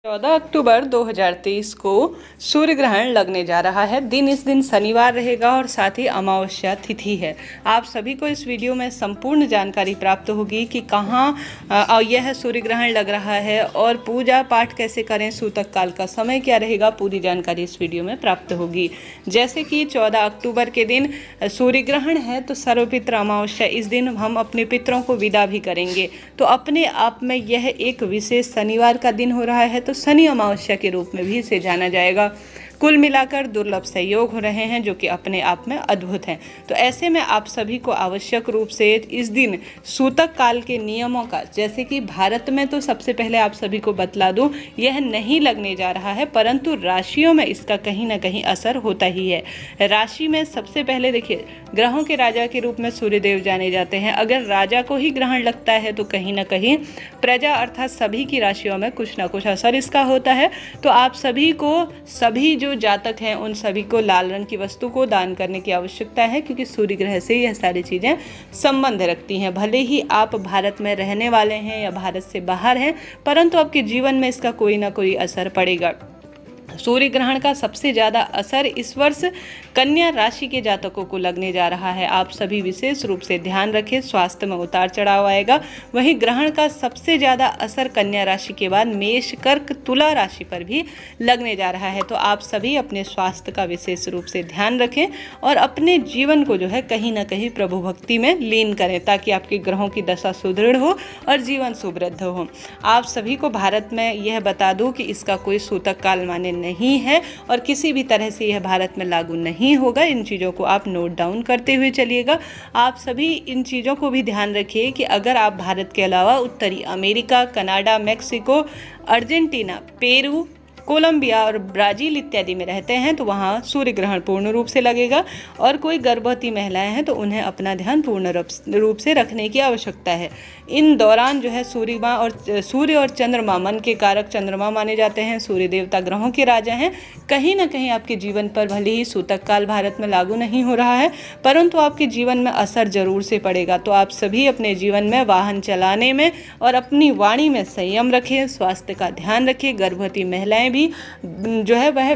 14 अक्टूबर 2023 को सूर्य ग्रहण लगने जा रहा है। दिन इस दिन शनिवार रहेगा और साथ ही अमावस्या तिथि है। आप सभी को इस वीडियो में संपूर्ण जानकारी प्राप्त होगी कि कहाँ यह सूर्य ग्रहण लग रहा है और पूजा पाठ कैसे करें, सूतक काल का समय क्या रहेगा, पूरी जानकारी इस वीडियो में प्राप्त होगी। जैसे कि 14 अक्टूबर के दिन सूर्य ग्रहण है तो सर्वपित्र अमावस्या, इस दिन हम अपने पितरों को विदा भी करेंगे। तो अपने आप में यह एक विशेष शनिवार का दिन हो रहा है, तो शनि अमावस्या के रूप में भी इसे जाना जाएगा। कुल मिलाकर दुर्लभ संयोग हो रहे हैं जो कि अपने आप में अद्भुत हैं। तो ऐसे में आप सभी को आवश्यक रूप से इस दिन सूतक काल के नियमों का, जैसे कि भारत में तो सबसे पहले आप सभी को बतला दूं, यह नहीं लगने जा रहा है, परंतु राशियों में इसका कहीं ना कहीं असर होता ही है। राशि में सबसे पहले देखिए, ग्रहों के राजा के रूप में सूर्यदेव जाने जाते हैं। अगर राजा को ही ग्रहण लगता है तो कहीं ना कहीं प्रजा अर्थात सभी की राशियों में कुछ ना कुछ असर इसका होता है। तो आप सभी को, सभी जो जातक हैं उन सभी को लाल रंग की वस्तु को दान करने की आवश्यकता है, क्योंकि सूर्य ग्रह से यह सारी चीज़ें संबंध रखती हैं। भले ही आप भारत में रहने वाले हैं या भारत से बाहर हैं, परंतु आपके जीवन में इसका कोई ना कोई असर पड़ेगा। सूर्य ग्रहण का सबसे ज़्यादा असर इस वर्ष कन्या राशि के जातकों को लगने जा रहा है। आप सभी विशेष रूप से ध्यान रखें, स्वास्थ्य में उतार चढ़ाव आएगा। वहीं ग्रहण का सबसे ज़्यादा असर कन्या राशि के बाद मेष, कर्क, तुला राशि पर भी लगने जा रहा है। तो आप सभी अपने स्वास्थ्य का विशेष रूप से ध्यान रखें और अपने जीवन को जो है कहीं ना कहीं प्रभु भक्ति में लीन करें, ताकि आपके ग्रहों की दशा सुदृढ़ हो और जीवन सुवृद्ध हो। आप सभी को भारत में यह बता दूं कि इसका कोई सूतक काल माने नहीं है और किसी भी तरह से यह भारत में लागू नहीं होगा। इन चीज़ों को आप नोट डाउन करते हुए चलिएगा। आप सभी इन चीज़ों को भी ध्यान रखिए कि अगर आप भारत के अलावा उत्तरी America, Canada, Mexico, Argentina, Peru, Colombia और ब्राज़ील इत्यादि में रहते हैं तो वहाँ सूर्य ग्रहण पूर्ण रूप से लगेगा। और कोई गर्भवती महिलाएं हैं तो उन्हें अपना ध्यान पूर्ण रूप से रखने की आवश्यकता है। इन दौरान जो है सूर्य और चंद्रमा, मन के कारक चंद्रमा माने जाते हैं, सूर्य देवता ग्रहों के राजा हैं। कहीं ना कहीं आपके जीवन पर भले ही सूतक काल भारत में लागू नहीं हो रहा है, परंतु आपके जीवन में असर जरूर से पड़ेगा। तो आप सभी अपने जीवन में वाहन चलाने में और अपनी वाणी में संयम रखें, स्वास्थ्य का ध्यान रखें। गर्भवती महिलाएं भी जो है वह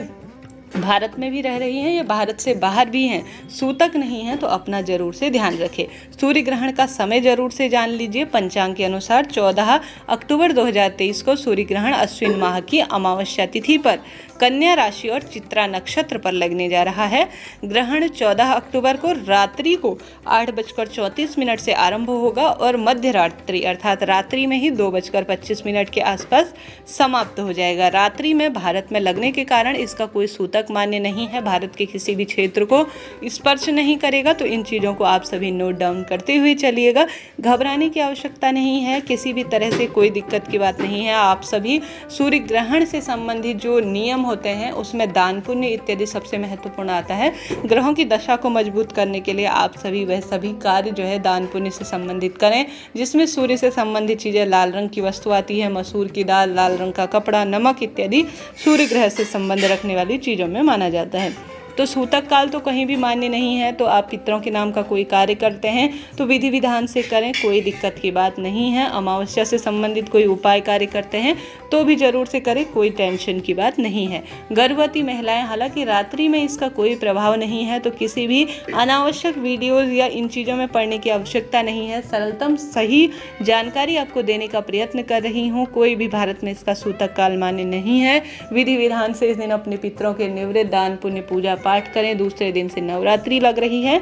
भारत में भी रह रही हैं या भारत से बाहर भी हैं, सूतक नहीं है तो अपना जरूर से ध्यान रखें। सूर्य ग्रहण का समय जरूर से जान लीजिए। पंचांग के अनुसार 14 अक्टूबर 2023 को सूर्य ग्रहण अश्विन माह की अमावस्या तिथि पर कन्या राशि और चित्रा नक्षत्र पर लगने जा रहा है। ग्रहण 14 अक्टूबर को रात्रि को 8:34 से आरंभ होगा और मध्य रात्रि अर्थात रात्रि में ही 2:25 के आसपास समाप्त हो जाएगा। रात्रि में भारत में लगने के कारण इसका कोई सूतक मान्य नहीं है, भारत के किसी भी क्षेत्र को स्पर्श नहीं करेगा। तो इन चीज़ों को आप सभी नोट डाउन करते हुए चलिएगा। घबराने की आवश्यकता नहीं है, किसी भी तरह से कोई दिक्कत की बात नहीं है। आप सभी सूर्य ग्रहण से संबंधित जो नियम होते हैं उसमें दान पुण्य इत्यादि सबसे महत्वपूर्ण आता है। ग्रहों की दशा को मजबूत करने के लिए आप सभी वह सभी कार्य जो है दान पुण्य से संबंधित करें, जिसमें सूर्य से संबंधित चीज़ें, लाल रंग की वस्तु आती है, मसूर की दाल, लाल रंग का कपड़ा, नमक इत्यादि सूर्य ग्रह से संबंध रखने वाली चीज़ों में माना जाता है। तो सूतक काल तो कहीं भी मान्य नहीं है। तो आप पितरों के नाम का कोई कार्य करते हैं तो विधि विधान से करें, कोई दिक्कत की बात नहीं है। अमावस्या से संबंधित कोई उपाय कार्य करते हैं तो भी जरूर से करें, कोई टेंशन की बात नहीं है। गर्भवती महिलाएं, हालांकि रात्रि में इसका कोई प्रभाव नहीं है, तो किसी भी अनावश्यक वीडियोज़ या इन चीज़ों में पढ़ने की आवश्यकता नहीं है। सरलतम सही जानकारी आपको देने का प्रयत्न कर रही हूँ। कोई भी भारत में इसका सूतक काल मान्य नहीं है। विधि विधान से इस दिन अपने पितरों के निवृत्त, दान पुण्य, पूजा पाठ करें। दूसरे दिन से नवरात्रि लग रही है,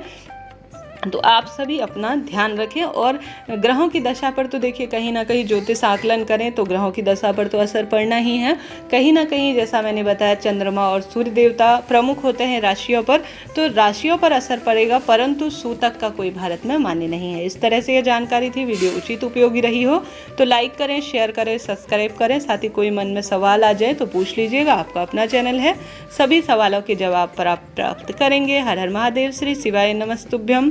तो आप सभी अपना ध्यान रखें। और ग्रहों की दशा पर तो देखिए, कहीं ना कहीं ज्योतिष आकलन करें तो ग्रहों की दशा पर तो असर पड़ना ही है। कहीं ना कहीं जैसा मैंने बताया, चंद्रमा और सूर्य देवता प्रमुख होते हैं राशियों पर, तो राशियों पर असर पड़ेगा, परंतु सूतक का कोई भारत में मान्य नहीं है। इस तरह से यह जानकारी थी। वीडियो उचित उपयोगी रही हो तो लाइक करें, शेयर करें, सब्सक्राइब करें। साथ ही कोई मन में सवाल आ जाए तो पूछ लीजिएगा, आपका अपना चैनल है, सभी सवालों के जवाब पर आप प्राप्त करेंगे। हर हर महादेव, श्री शिवाय नमस्तुभ्यम।